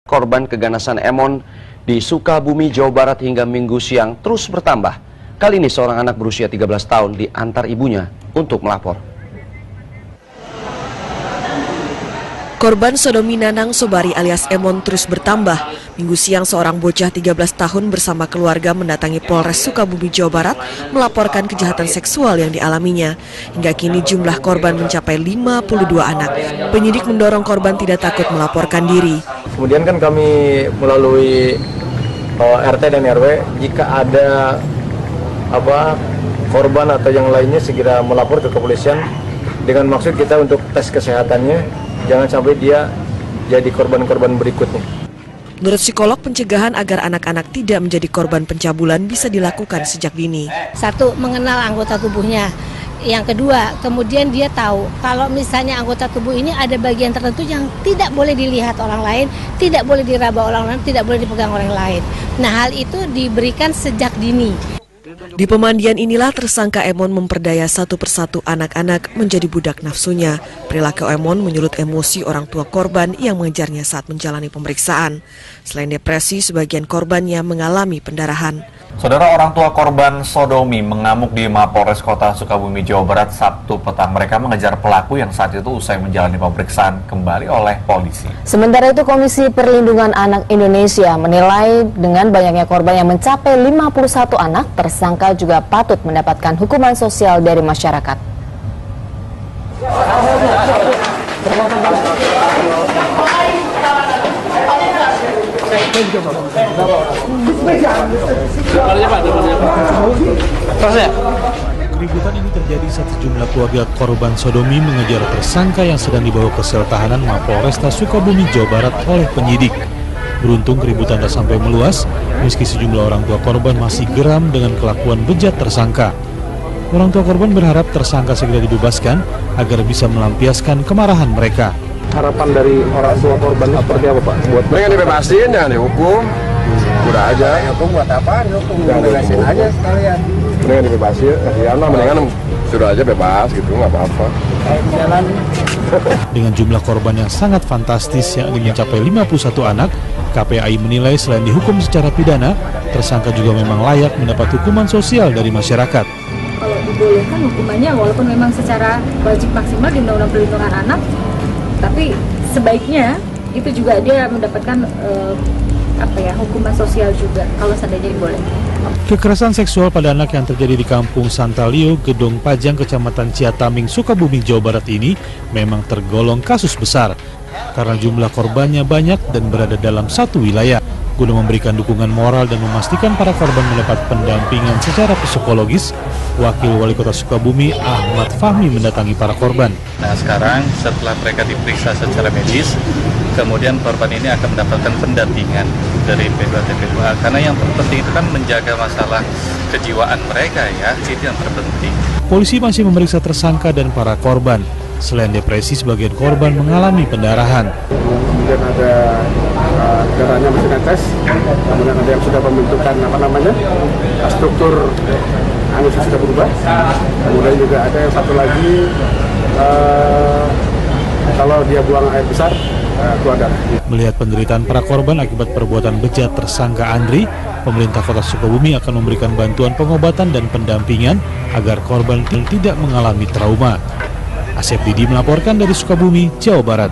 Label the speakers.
Speaker 1: Korban keganasan Emon di Sukabumi, Jawa Barat hingga Minggu siang terus bertambah. Kali ini seorang anak berusia 13 tahun diantar ibunya untuk melapor.
Speaker 2: Korban sodomi Nanang Sobari alias Emon terus bertambah. Minggu siang seorang bocah 13 tahun bersama keluarga mendatangi Polres Sukabumi, Jawa Barat melaporkan kejahatan seksual yang dialaminya. Hingga kini jumlah korban mencapai 52 anak. Penyidik mendorong korban tidak takut melaporkan diri.
Speaker 3: Kemudian kan kami melalui RT dan RW, jika ada korban atau yang lainnya segera melapor ke kepolisian dengan maksud kita untuk tes kesehatannya. Jangan sampai dia jadi korban-korban berikutnya.
Speaker 2: Menurut psikolog, pencegahan agar anak-anak tidak menjadi korban pencabulan bisa dilakukan sejak dini.
Speaker 4: Satu, mengenal anggota tubuhnya. Yang kedua, kemudian dia tahu kalau misalnya anggota tubuh ini ada bagian tertentu yang tidak boleh dilihat orang lain, tidak boleh diraba orang lain, tidak boleh dipegang orang lain. Nah, hal itu diberikan sejak dini.
Speaker 2: Di pemandian inilah tersangka Emon memperdaya satu persatu anak-anak menjadi budak nafsunya. Perilaku Emon menyulut emosi orang tua korban yang mengejarnya saat menjalani pemeriksaan. Selain depresi, sebagian korbannya mengalami pendarahan.
Speaker 5: Saudara, orang tua korban sodomi mengamuk di Mapolres Kota Sukabumi, Jawa Barat Sabtu petang. Mereka mengejar pelaku yang saat itu usai menjalani pemeriksaan kembali oleh polisi.
Speaker 6: Sementara itu, Komisi Perlindungan Anak Indonesia menilai dengan banyaknya korban yang mencapai 51 anak, tersangka juga patut mendapatkan hukuman sosial dari masyarakat.
Speaker 7: Keributan ini terjadi saat sejumlah keluarga korban sodomi mengejar tersangka yang sedang dibawa ke sel tahanan Mapolresta Sukabumi, Jawa Barat oleh penyidik. Beruntung keributan tak sampai meluas, meski sejumlah orang tua korban masih geram dengan kelakuan bejat tersangka. Orang tua korban berharap tersangka segera dibebaskan agar bisa melampiaskan kemarahan mereka.
Speaker 3: Harapan dari orang tua korban seperti apa, Pak? Buat
Speaker 8: mereka dibebasin, jangan dihukum. Udah aja.
Speaker 3: Hukum buat apa? Hukum bebasin aja sekalian.
Speaker 8: Mendingan dibebasin, kasihan lah, mendingan sudah aja bebas gitu, nggak apa-apa.
Speaker 3: Jalan.
Speaker 7: Dengan jumlah korban yang sangat fantastis yakni mencapai 51 anak, KPAI menilai selain dihukum secara pidana, tersangka juga memang layak mendapat hukuman sosial dari masyarakat.
Speaker 9: Kalau dibolehkan hukumannya walaupun memang secara wajib maksimal di Undang-Undang Perlindungan Anak, tapi sebaiknya itu juga dia mendapatkan hukuman sosial juga kalau seandainya dibolehkan.
Speaker 7: Kekerasan seksual pada anak yang terjadi di Kampung Santalio, Gedong Pajang, Kecamatan Ciataming, Sukabumi, Jawa Barat ini memang tergolong kasus besar karena jumlah korbannya banyak dan berada dalam satu wilayah. Guna memberikan dukungan moral dan memastikan para korban mendapat pendampingan secara psikologis, Wakil Wali Kota Sukabumi Ahmad Fahmi mendatangi para korban.
Speaker 10: Nah, sekarang setelah mereka diperiksa secara medis, kemudian korban ini akan mendapatkan pendampingan dari P2TP2A, karena yang terpenting itu kan menjaga masalah kejiwaan mereka, ya, itu yang terpenting.
Speaker 7: Polisi masih memeriksa tersangka dan para korban. Selain depresi, sebagian korban mengalami pendarahan.
Speaker 3: Kemudian ada darahnya masih netes, kemudian ada yang sudah pembentukan struktur anus sudah berubah. Kemudian juga ada yang satu lagi kalau dia buang air besar keluar darah.
Speaker 7: Melihat penderitaan para korban akibat perbuatan bejat tersangka Andri, pemerintah Kota Sukabumi akan memberikan bantuan pengobatan dan pendampingan agar korban tidak mengalami trauma. Asep Didi melaporkan dari Sukabumi, Jawa Barat.